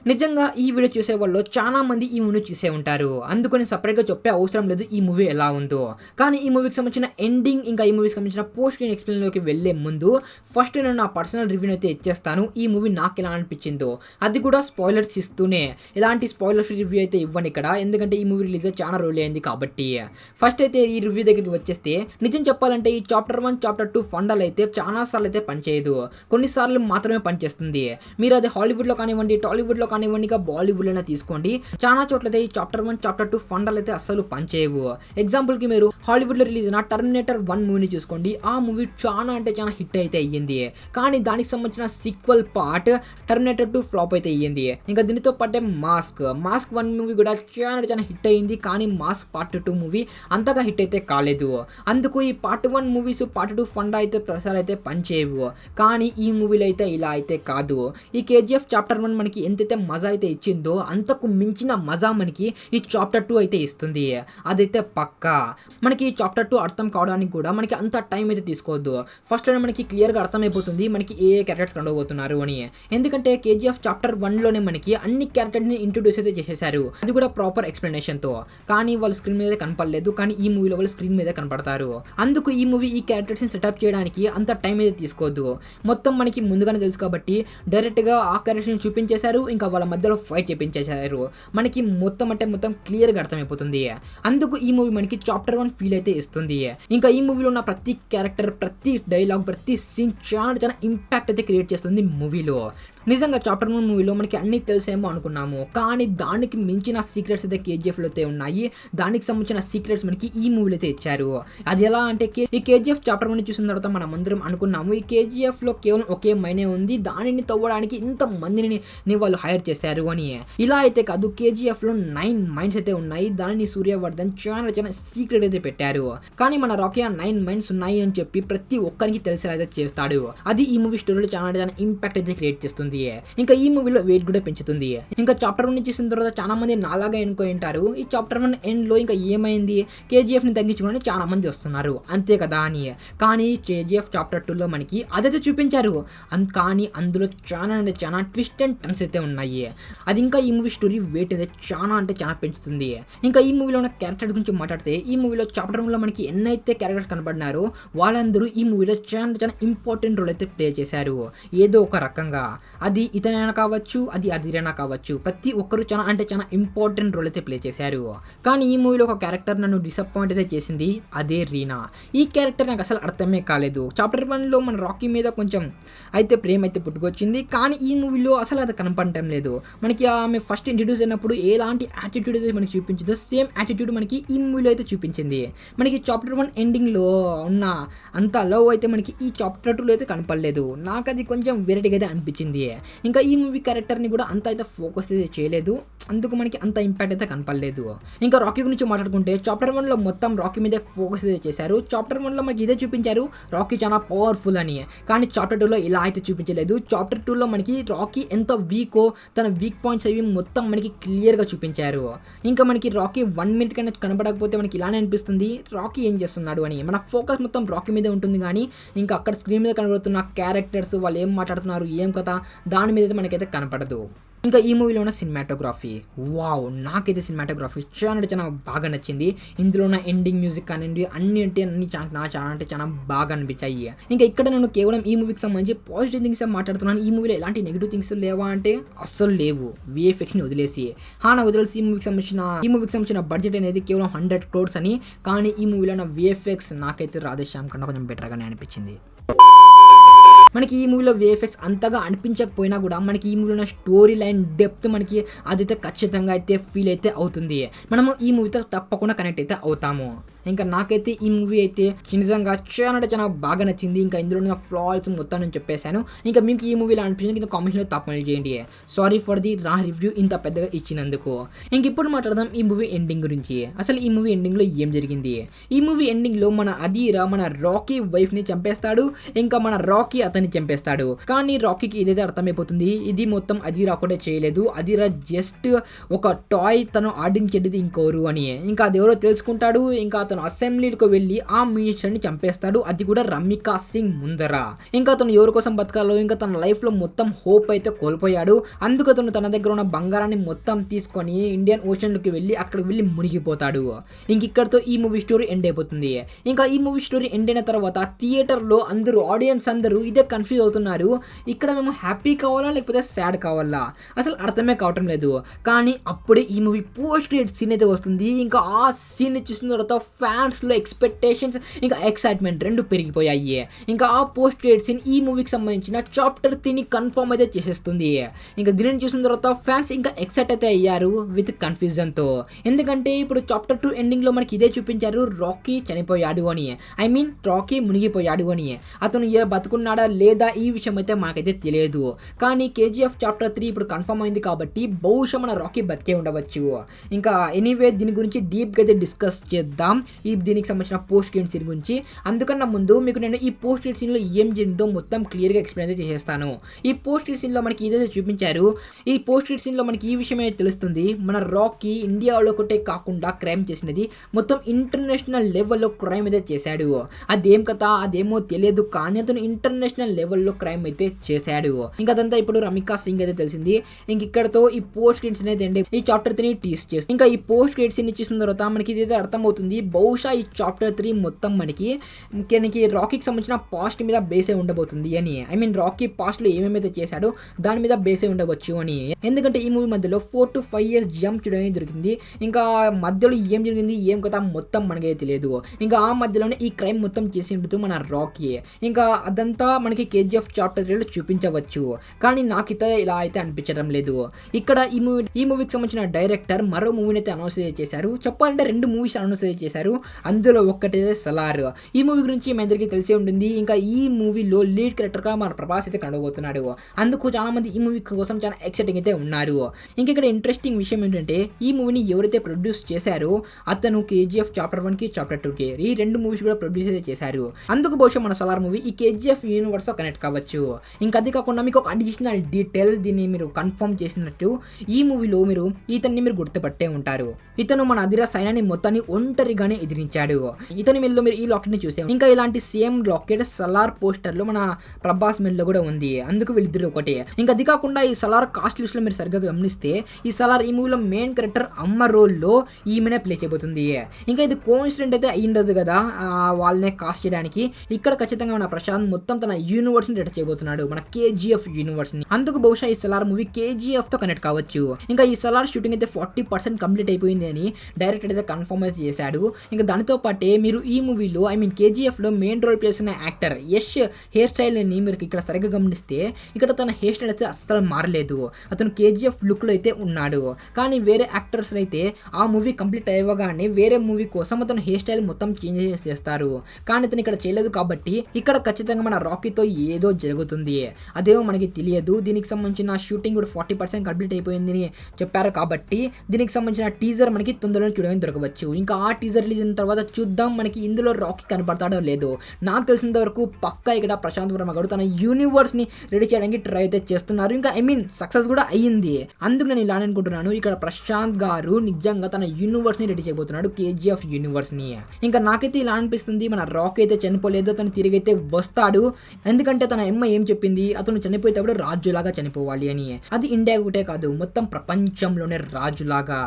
నిజంగా ఈ వీడియో చూసే వాళ్ళు చాలా మంది ఈ మూవీ చూసే ఉంటారు. అందుకని సెపరేట్‌గా చెప్పే అవసరం లేదు ఈ మూవీ ఎలా ఉందో. కానీ ఈ మూవీకి సంబంధించిన ఎండింగ్ ఇంకా ఈ మూవీకి సంబంధించిన పోస్ట్ స్క్రీన్ ఎక్స్‌ప్లెయిన్‌లోకి వెళ్ళే ముందు ఫస్ట్ నేను నా పర్సనల్ రివ్యూని అయితే ఇచ్చేస్తాను. ఈ మూవీ నాకెలా అనిపించిందో. అది కూడా స్పాయిలర్స్ ఇస్తూనే. ఎలాంటి స్పాయిలర్ ఫ్రీ రివ్యూ అయితే ఇవ్వను ఇక్కడ. ఎందుకంటే ఈ మూవీ రిలీజ్ అయ్యి చాలా రోజులు అయింది కాబట్టి. ఫస్ట్ అయితే ఈ రివ్యూ దగ్గరికి వచ్చేస్తే నిజం చెప్పాలంటే ఈ చాప్టర్ 1, చాప్టర్ 2 ఫండాలు అయితే చాలా సార్లు అయితే పనిచేయదు. కొన్నిసార్లు మాత్రమే పనిచేస్తుంది. మీరు అది హాలీవుడ్‌లో కానివ్వండి, టాలీవుడ్‌లో కానివ్వండి, ఇంకా బాలీవుడ్‌లోనే తీసుకోండి. చాలా చోట్లయితే ఈ చాప్టర్ 1, చాప్టర్ 2 ఫండాలు అయితే అస్సలు పనిచేయవు. ఎగ్జాంపుల్‌కి మీరు హాలీవుడ్‌లో రిలీజ్ అయిన టర్మినేటర్ 1 మూవీని చూసుకోండి. ఆ మూవీ చాలా అంటే చాలా హిట్ అయితే అయ్యింది. కానీ దానికి సంబంధించిన సీక్వెల్ పార్ట్ టర్మినేటర్ 2 ఫ్లాప్ అయితే అయ్యింది. ఇంకా దీనితో పాటే మాస్క్ 1 మూవీ కూడా చాలా అంటే చాలా హిట్ అయ్యింది. కానీ మాస్క్ పార్ట్ 2 మూవీ అంతగా హిట్ అయితే కాలేదు. అందుకు ఈ పార్ట్ 1 మూవీస్ పార్ట్ 2 ఫండా అయితే ప్రసారం అయితే పనిచేయవు. కానీ ఈ మూవీలో అయితే ఇలా అయితే కాదు. ఈ కేజీఎఫ్ చాప్టర్ 1 మనకి ఎంతైతే మజా అయితే ఇచ్చిందో అంతకు మించిన మజా మనకి ఈ చాప్టర్ 2 అయితే ఇస్తుంది. అదైతే పక్కా. మనకి ఈ చాప్టర్ 2 అర్థం కావడానికి కూడా మనకి అంత టైం అయితే తీసుకోవద్దు. ఫస్ట్లోనే మనకి క్లియర్గా అర్థమైపోతుంది మనకి ఏ క్యారెక్టర్స్ కనబోతున్నారు అని. ఎందుకంటే కేజీఎఫ్ చాప్టర్ 1లోనే మనకి అన్ని క్యారెక్టర్ని ఇంట్రొడ్యూస్ అయితే చేసేసారు. అది కూడా ప్రాపర్ ఎక్స్ప్లెనేషన్తో. కానీ వాళ్ళు స్క్రీన్ మీద కనపడలేదు. కానీ ఈ మూవీలో వాళ్ళు స్క్రీన్ మీద కనపడతారు. అందుకు ఈ మూవీ ఈ క్యారెక్టర్స్ని సెటప్ చేయడానికి అంత టైం అయితే తీసుకోవద్దు. మొత్తం మనకి ముందుగానే తెలుసు కాబట్టి డైరెక్ట్గా ఆ క్యారెక్టర్స్ని చూపించేశారు. ఇంకా వాళ్ళ మధ్యలో ఫైట్ చేపించేశారు. మనకి మొత్తం అంటే మొత్తం క్లియర్గా అర్థమైపోతుంది. అందుకు ఈ మూవీ మనకి చాప్టర్ 1 ఫీల్ అయితే ఇస్తుంది. ఇంకా ఈ మూవీలో ఉన్న ప్రతి క్యారెక్టర్, ప్రతి డైలాగ్, ప్రతి సీన్ చాలా ఇంపాక్ట్ అయితే క్రియేట్ చేస్తుంది మూవీలో. నిజంగా చాప్టర్ 1 మూవీలో మనకి అన్నీ తెలిసేమో అనుకున్నాము. కానీ దానికి మించిన సీక్రెట్స్ అయితే కేజీఎఫ్లో అయితే ఉన్నాయి. దానికి సంబంధించిన సీక్రెట్స్ మనకి ఈ మూవీలో అయితే ఇచ్చారు. అది ఎలా అంటే ఈ కేజీఎఫ్ చాప్టర్ 1 చూసిన తర్వాత మనం అందరం అనుకున్నాము ఈ కేజీఎఫ్లో కేవలం ఒకే మైనే ఉంది, దానిని తవ్వడానికి ఇంత మందిని వాళ్ళు హైర్ చేశారు అని. ఇలా అయితే కాదు, కేజీఎఫ్లో 9 మైండ్స్ అయితే ఉన్నాయి. దానిని సూర్యవర్ధన్ చాలా సీక్రెట్ అయితే పెట్టారు. కానీ మన రాకీ ఆ 9 మైండ్స్ ఉన్నాయి అని చెప్పి ప్రతి ఒక్కరికి తెలిసేలా అయితే చేస్తాడు. అది ఈ మూవీ స్టోరీలో చాలా ఇంపాక్ట్ అయితే క్రియేట్ చేస్తుంది. ఇంకా ఈ మూవీలో వెయిట్ కూడా పెంచుతుంది. ఇంకా చాప్టర్ 1 చూసిన తర్వాత చాలా మంది నాలాగా అనుకుంటారు ఈ చాప్టర్ 1 ఎండ్ లో ఇంకా ఏమైంది, కేజీఎఫ్ ని తగ్గించుకోవడానికి చాలా మంది వస్తున్నారు అంతే కదా అని. కానీ కేజీఎఫ్ చాప్టర్ 2లో మనకి అదైతే చూపించారు. కానీ అందులో చాలా ట్విస్ట్ అండ్ టర్న్స్ అయితే ఉన్నాయి. అది ఇంకా ఈ మూవీ స్టోరీ వెయిట్ అయితే చాలా పెంచుతుంది. ఇంకా ఈ మూవీలో ఉన్న క్యారెక్టర్ గురించి మాట్లాడితే ఈ మూవీలో చాప్టర్ 1లో మనకి ఎన్నైతే క్యారెక్టర్స్ కనబడినారో వాళ్ళందరూ ఈ మూవీలో చాలా ఇంపార్టెంట్ రోల్ అయితే ప్లే చేశారు ఏదో ఒక రకంగా. అది ఇతనైనా కావచ్చు, అది అదిరైనా కావచ్చు, ప్రతి ఒక్కరు చాలా ఇంపార్టెంట్ రోల్ అయితే ప్లే చేశారు. కానీ ఈ మూవీలో ఒక క్యారెక్టర్ నన్ను డిసప్పాయింట్ అయితే చేసింది, అదే రీనా. ఈ క్యారెక్టర్ నాకు అసలు అర్థమే కాలేదు. చాప్టర్ 1లో మన రాకీ మీద కొంచెం అయితే ప్రేమ అయితే పుట్టుకొచ్చింది. కానీ ఈ మూవీలో అసలు అది కనపడటం లేదు. మనకి ఆమె ఫస్ట్ ఇంట్రడ్యూస్ అయినప్పుడు ఎలాంటి యాటిట్యూడ్ అయితే మనకి చూపించిందో సేమ్ యాటిట్యూడ్ మనకి ఈ మూవీలో అయితే చూపించింది. మనకి చాప్టర్ 1 ఎండింగ్లో ఉన్న అంత లవ్ అయితే మనకి ఈ చాప్టర్ 2లో అయితే కనపడలేదు. నాకు అది కొంచెం వెరైటీగా అయితే అనిపించింది. ఇంకా ఈ మూవీ క్యారెక్టర్ని కూడా అంత అయితే ఫోకస్ అయితే చేయలేదు. అందుకు మనకి అంత ఇంపాక్ట్ అయితే కనపడలేదు. ఇంకా రాకీ గురించి మాట్లాడుకుంటే చాప్టర్ 1లో మొత్తం రాకీ మీదే ఫోకస్ అయితే చేశారు. చాప్టర్ 1లో మనకి ఇదే చూపించారు రాకీ చాలా పవర్ఫుల్ అని. కానీ చాప్టర్ 2లో ఇలా అయితే చూపించలేదు. చాప్టర్ 2లో మనకి రాకీ ఎంత వీకో, తన వీక్ పాయింట్స్ అవి మొత్తం మనకి క్లియర్గా చూపించారు. ఇంకా మనకి రాకీ 1 మినిట్ కన్నా కనపడకపోతే మనకి ఇలానే అనిపిస్తుంది రాకీ ఏం చేస్తున్నాడు అని. మన ఫోకస్ మొత్తం రాకీ మీదే ఉంటుంది. కానీ ఇంకా అక్కడ స్క్రీన్ మీద కనబడుతున్న క్యారెక్టర్స్ వాళ్ళు ఏం మాట్లాడుతున్నారు, ఏం కథ, దాని మీద మనకైతే కనపడదు. ఇంకా ఈ మూవీలో ఉన్న సినిమాటోగ్రఫీ, వావ్, నాకైతే సినిమాటోగ్రఫీ చాలా బాగా నచ్చింది. ఇందులో ఉన్న ఎండింగ్ మ్యూజిక్ కానివ్వండి అన్ని చాలా బాగా అనిపించాయి. ఇంకా ఇక్కడ నేను కేవలం ఈ మూవీకి సంబంధించి పాజిటివ్ థింగ్స్ మాట్లాడుతున్నాను. ఈ మూవీలో ఎలాంటి నెగిటివ్ థింగ్స్ లేవా అంటే అస్సలు లేవు. విఎఫ్ఎక్స్ని వదిలేసి నాకు వదిలేసి ఈ మూవీకి సంబంధించిన బడ్జెట్ అనేది కేవలం 100 crores అని. కానీ ఈ మూవీలో ఉన్న విఎఫ్ఎక్స్ నాకైతే రాధేశ్యామ్ కన్నా కొంచెం బెటర్గానే అనిపించింది. మనకి ఈ మూవీలో విఎఫ్ఎక్స్ అంతగా అనిపించకపోయినా కూడా మనకి ఈ మూవీలో స్టోరీ లైన్ డెప్త్ మనకి అదైతే ఖచ్చితంగా అయితే ఫీల్ అయితే అవుతుంది. మనము ఈ మూవీతో తప్పకుండా కనెక్ట్ అయితే అవుతాము. ఇంకా నాకైతే ఈ మూవీ అయితే నిజంగా చాలా బాగా నచ్చింది. ఇంకా ఇందులో ఉన్న ఫ్లాల్స్ మొత్తం నేను చెప్పేశాను. ఇంకా మీకు ఈ మూవీలో అనిపించింది కింద కామెంట్స్లో తప్పని చేయండి. సారీ ఫర్ ది రా రివ్యూ ఇంత పెద్దగా ఇచ్చినందుకు. ఇంక ఇప్పుడు మాట్లాడదాం ఈ మూవీ ఎండింగ్ గురించి. అసలు ఈ మూవీ ఎండింగ్లో ఏం జరిగింది. ఈ మూవీ ఎండింగ్లో మన అదీరా మన రాకీ వైఫ్ని చంపేస్తాడు. ఇంకా మన రాకీ అతన్ని చంపేస్తాడు. కానీ రాకీకి ఇదైతే అర్థమైపోతుంది ఇది మొత్తం అదీరా ఒకటే చేయలేదు, అదీరా జస్ట్ ఒక టాయ్, తను ఆడించేది ఇంకోరు అని. ఇంకా అది ఎవరో తెలుసుకుంటాడు. ఇంకా అతను అతను అసెంబ్లీకి వెళ్ళి ఆ మినిస్టర్ని చంపేస్తాడు, అది కూడా రమికా సింగ్ ముందర. ఇంకా అతను ఎవరి కోసం బతకాలో, ఇంకా తన లైఫ్ లో మొత్తం హోప్ అయితే కోల్పోయాడు. అందుకు అతను తన దగ్గర ఉన్న బంగారాన్ని మొత్తం తీసుకొని ఇండియన్ ఓషన్ లోకి వెళ్ళి అక్కడికి వెళ్ళి మునిగిపోతాడు. ఇంక ఇక్కడతో ఈ మూవీ స్టోరీ ఎండ్ అయిపోతుంది. ఇంకా ఈ మూవీ స్టోరీ ఎండ్ అయిన తర్వాత థియేటర్ లో అందరూ ఆడియన్స్ అందరూ ఇదే కన్ఫ్యూజ్ అవుతున్నారు, ఇక్కడ మేము హ్యాపీ కావాలా లేకపోతే సాడ్ కావాలా అసలు అర్థమే కావటం లేదు. కానీ అప్పుడే ఈ మూవీ పోస్ట్ క్రెడిట్ సీన్ అయితే వస్తుంది. ఇంకా ఆ సీన్ చూసిన తర్వాత ఫ్యాన్స్ లో ఎక్స్పెక్టేషన్స్ ఇంకా ఎక్సైట్మెంట్ రెండు పెరిగిపోయాయి. ఇంకా ఆ పోస్ట్ క్రెడిట్ సీన్ ఈ మూవీకి సంబంధించిన చాప్టర్ 3ని కన్ఫర్మ్ అయితే చేసేస్తుంది. ఇంకా దీనిని చూసిన తర్వాత ఫ్యాన్స్ ఇంకా ఎక్సైట్ అయితే అయ్యారు విత్ కన్ఫ్యూజన్ తో. ఎందుకంటే ఇప్పుడు చాప్టర్ 2 ఎండింగ్ లో మనకి ఇదే చూపించారు, రాకీ చనిపోయాడు అని, ఐ మీన్ రాకీ మునిగిపోయాడు అని. అతను బతుకున్నాడా లేదా ఈ విషయం అయితే మనకైతే తెలియదు. కానీ కేజీఎఫ్ చాప్టర్ 3 ఇప్పుడు కన్ఫర్మ్ అయింది కాబట్టి బహుశా మన రాకీ బతికే ఉండవచ్చు. ఇంకా ఎనీవే దీని గురించి డీప్ గా అయితే డిస్కస్ చేద్దాం, ఈ దీనికి సంబంధించిన పోస్ట్ క్రెడిట్ సీన్ గురించి. అందుకన్నా ముందు మీకు నేను ఈ పోస్ట్ క్రెడిట్ సీన్ లో ఏం జరిగిందో మొత్తం క్లియర్ గా ఎక్స్ప్లెయిన్ అయితే చేసేస్తాను. ఈ పోస్ట్ క్రెడిట్ సీన్ లో మనకి ఇదైతే చూపించారు. ఈ పోస్ట్ క్రెడిట్ సీన్ లో మనకి ఈ విషయం అయితే తెలుస్తుంది, మన రాకీ ఇండియాలో ఒకటే కాకుండా క్రైమ్ చేసినది మొత్తం ఇంటర్నేషనల్ లెవెల్లో క్రైమ్ అయితే చేశాడు. అదేం కథ అదేమో తెలియదు, కానీ అతను ఇంటర్నేషనల్ లెవెల్లో క్రైమ్ అయితే చేశాడు. ఇంకా అదంతా ఇప్పుడు రమికా సింగ్ అయితే తెలిసింది. ఇంక ఇక్కడతో ఈ పోస్ట్ క్రెడిట్స్ అయితే ఈ చాప్టర్ 3 టీస్ చేస్తుంది. ఇంకా ఈ పోస్ట్ క్రెడిట్స్ ని చూసిన తర్వాత మనకి ఇదైతే అర్థమవుతుంది, బహుశా ఈ చాప్టర్ 3 మొత్తం మనకి రాకీకి సంబంధించిన పాస్ట్ మీద బేస్ అయి ఉండబోతుంది అని, ఐ మీన్ రాకీ పాస్ట్ లో ఏమేమైతే చేశాడో దాని మీద బేస్ అయి ఉండవచ్చు అని. ఎందుకంటే ఈ మూవీ మధ్యలో 4 to 5 years జంప్ చూడడానికి దొరికింది. ఇంకా మధ్యలో ఏం జరిగింది ఏం కథ మొత్తం మనకే తెలియదు. ఇంకా ఆ మధ్యలోనే ఈ క్రైమ్ మొత్తం చేసి ఉంటుంది మన రాకీ. ఇంకా అదంతా మనకి కేజీఎఫ్ చాప్టర్ 3 లో చూపించవచ్చు, కానీ నాకైతే ఇలా అయితే అనిపించడం లేదు. ఇక్కడ ఈ మూవీకి సంబంధించిన డైరెక్టర్ మరో మూవీని అయితే అనౌన్స్ చేశారు. చెప్పాలంటే 2 మూవీస్ అనౌన్స్ చేశారు, అందులో ఒక్కటే సలార్. ఈ మూవీ గురించి మీ అందరికీ తెలిసే ఉంటుంది. ఇంకా ఈ మూవీలో లీడ్ క్యారెక్టర్ గా మన ప్రభాస్ అయితే కనబోతున్నాడు. అందుకు చాలా మంది ఈ మూవీ కోసం చాలా ఎక్సైటింగ్ అయితే ఉన్నారు. ఇంకా ఇక్కడ ఇంట్రెస్టింగ్ విషయం ఏంటంటే ఈ మూవీని ఎవరైతే ప్రొడ్యూస్ చేశారో అతను కేజీఎఫ్ చాప్టర్ 1 కి చాప్టర్ 2 కి ఈ 2 మూవీస్ కూడా ప్రొడ్యూస్ అయితే చేశారు. అందుకు బహుశా మన సలార్ మూవీ ఈ కేజీఎఫ్ యూనివర్స్ తో కనెక్ట్ కావచ్చు. ఇంకా అది కాకుండా మీకు ఒక అడిషనల్ డీటెయిల్ దీన్ని మీరు కన్ఫర్మ్ చేసినట్టు ఈ మూవీలో మీరు ఇతన్ని మీరు గుర్తుపట్టే ఉంటారు. ఇతను మన అదిరా సైన్యాన్ని మొత్తాన్ని ఒంటరిగానే ఎదిరించాడు. ఇతని మెల్లో మీరు ఈ లాకెట్ ని చూసాం. ఇంకా ఇలాంటి సేమ్ లాకెట్ సలార్ పోస్టర్ లో మన ప్రభాస్ మెల్లో కూడా ఉంది. అందుకు వీళ్ళిద్దరు ఒకటే. ఇంకా అది కాకుండా ఈ సలార్ కాస్ట్ లిస్ట్ లో మీరు సరిగ్గా గమనిస్తే ఈ సలార్ ఈ మూవీలో మెయిన్ క్యారెక్టర్ అమ్మ రోల్ లో ఈమెనే ప్లే చేయబోతుంది. ఇంకా ఇది కోఇన్సిడెంట్ అయితే అయ్యిండదు కదా వాళ్ళనే కాస్ట్ చేయడానికి. ఇక్కడ ఖచ్చితంగా మన ప్రశాంత్ మొత్తం తన యూనివర్స్ ని రెడీ చేయబోతున్నాడు, మన కేజీఎఫ్ యూనివర్స్ ని. అందుకు బహుశా ఈ సలార్ మూవీ కేజీఎఫ్ తో కనెక్ట్ కావచ్చు. ఇంకా ఈ సలార్ షూటింగ్ అయితే 40% కంప్లీట్ అయిపోయింది అని డైరెక్టర్ అయితే కన్ఫర్మ్ అయితే చేశాడు. ఇంకా దానితో పాటే మీరు ఈ మూవీలో ఐ మీన్ కేజీఎఫ్ లో మెయిన్ రోల్ ప్లే చేసిన యాక్టర్ యష్ హెయిర్ స్టైల్ ని మీరు ఇక్కడ సరిగ్గా గమనిస్తే ఇక్కడ తన హెయిర్ స్టైల్ అయితే అస్సలు మారలేదు. అతను కేజీఎఫ్ లుక్ లో అయితే ఉన్నాడు. కానీ వేరే యాక్టర్స్ అయితే ఆ మూవీ కంప్లీట్ అయ్యగానే వేరే మూవీ కోసం అతను హెయిర్ స్టైల్ మొత్తం చేంజ్ చేస్తారు. కానీ అతను ఇక్కడ చేయలేదు కాబట్టి ఇక్కడ ఖచ్చితంగా మన రాకీతో ఏదో జరుగుతుంది, అదేమో మనకి తెలియదు. దీనికి సంబంధించిన షూటింగ్ కూడా 40% కంప్లీట్ అయిపోయిందని చెప్పారు కాబట్టి దీనికి సంబంధించిన టీజర్ మనకి తొందరలో చూడడానికి దొరకవచ్చు. ఇంకా ఆ టీజర్ రిలీజ్ అయిన తర్వాత చూద్దాం మనకి ఇందులో రాకీ కనపడతాడో లేదో. నాకు తెలిసినంత వరకు పక్కా ఇక్కడ ప్రశాంత్ వర్మ గారు తన యూనివర్స్ ని రెడీ చేయడానికి ట్రై అయితే చేస్తున్నారు. ఇంకా ఐ మీన్ సక్సెస్ కూడా అయ్యింది. అందుకు నేను ఇలా అనుకుంటున్నాను, ఇక్కడ ప్రశాంత్ గారు నిజంగా తన యూనివర్స్ ని రెడీ చేయబోతున్నాడు, కేజీఎఫ్ యూనివర్స్ ని. ఇంకా నాకైతే ఇలా అనిపిస్తుంది, మన రాకీ అయితే చనిపోలేదు, తను తిరిగి అయితే వస్తాడు. ఎందుకంటే తన అమ్మ ఏం చెప్పింది, అతను చనిపోయేటప్పుడు రాజులాగా చనిపోవాలి అని. అది ఇండియా ఒకటే కాదు మొత్తం ప్రపంచంలోనే రాజులాగా.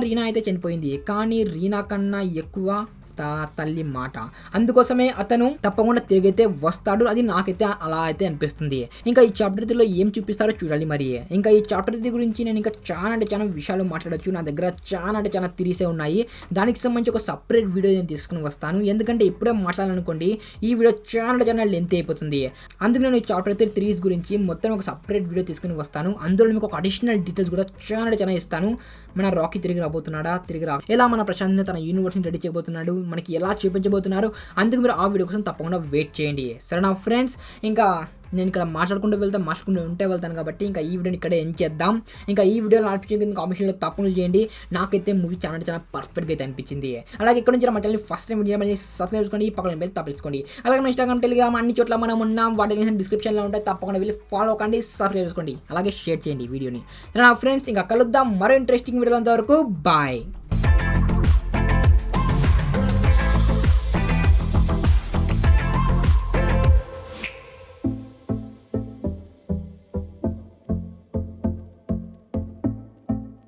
రీనా అయితే చనిపోయింది, కానీ రీనా కన్నా ఎక్కువ తల్లి మాట. అందుకోసమే అతను తప్పకుండా తిరిగైతే వస్తాడు, అది నాకైతే అలా అయితే అనిపిస్తుంది. ఇంకా ఈ చాప్టర్ 3లో ఏం చూపిస్తారో చూడాలి మరి. ఇంకా ఈ చాప్టర్ 3 గురించి నేను ఇంకా చాలా విషయాలు మాట్లాడొచ్చు, నా దగ్గర చాలా థియరీసే ఉన్నాయి. దానికి సంబంధించి ఒక సపరేట్ వీడియో నేను తీసుకుని వస్తాను. ఎందుకంటే ఇప్పుడే మాట్లాడాలనుకోండి ఈ వీడియో చాలా లెంత్ అయిపోతుంది. అందుకు నేను ఈ చాప్టర్ 3 గురించి మొత్తం ఒక సపరేట్ వీడియో తీసుకుని వస్తాను. అందులో మీకు ఒక అడిషనల్ డీటెయిల్స్ కూడా చాలా ఇస్తాను. మన రాకీ తిరిగి రాబోతున్నాడా, ఎలా మన ప్రశాంత్ తన యూనివర్స్ ని రెడీ చేయబోతున్నాడు, మనకి ఎలా చూపించబోతున్నారు. అందుకు మీరు ఆ వీడియో కోసం తప్పకుండా వెయిట్ చేయండి. సరేనా ఫ్రెండ్స్, ఇంకా నేను ఇక్కడ మాట్లాడుకుంటూ వెళ్తాను కాబట్టి ఇంకా ఈ వీడియోని ఇక్కడే ఎండ్ చేద్దాం. ఇంకా ఈ వీడియోలో అనిపించింది కామెంట్స్లో తప్పకుండా చేయండి. నాకైతే మూవీ చాలా పర్ఫెక్ట్గా అయితే అనిపించింది. అలాగే ఇక్కడ నుంచి మా ఛానల్ ఫస్ట్ టైం సబ్స్క్రైబ్ చేసుకోండి, పక్కన బెల్ తప్పించుకోండి. అలాగే మన ఇన్స్టాగ్రామ్, టెలిగ్రామ్ అన్ని చోట్ల మనం ఉన్నాం, వాటి లింక్స్ డిస్క్రిప్షన్లో ఉంటాయి. తప్పకుండా వెళ్ళి ఫాలో కండి, సబ్స్క్రైబ్ చేసుకోండి, అలాగే షేర్ చేయండి వీడియోని. నా ఫ్రెండ్స్ ఇంకా కలుద్దాం మరో ఇంట్రెస్టింగ్ వీడియోలో. అంతవరకు బాయ్.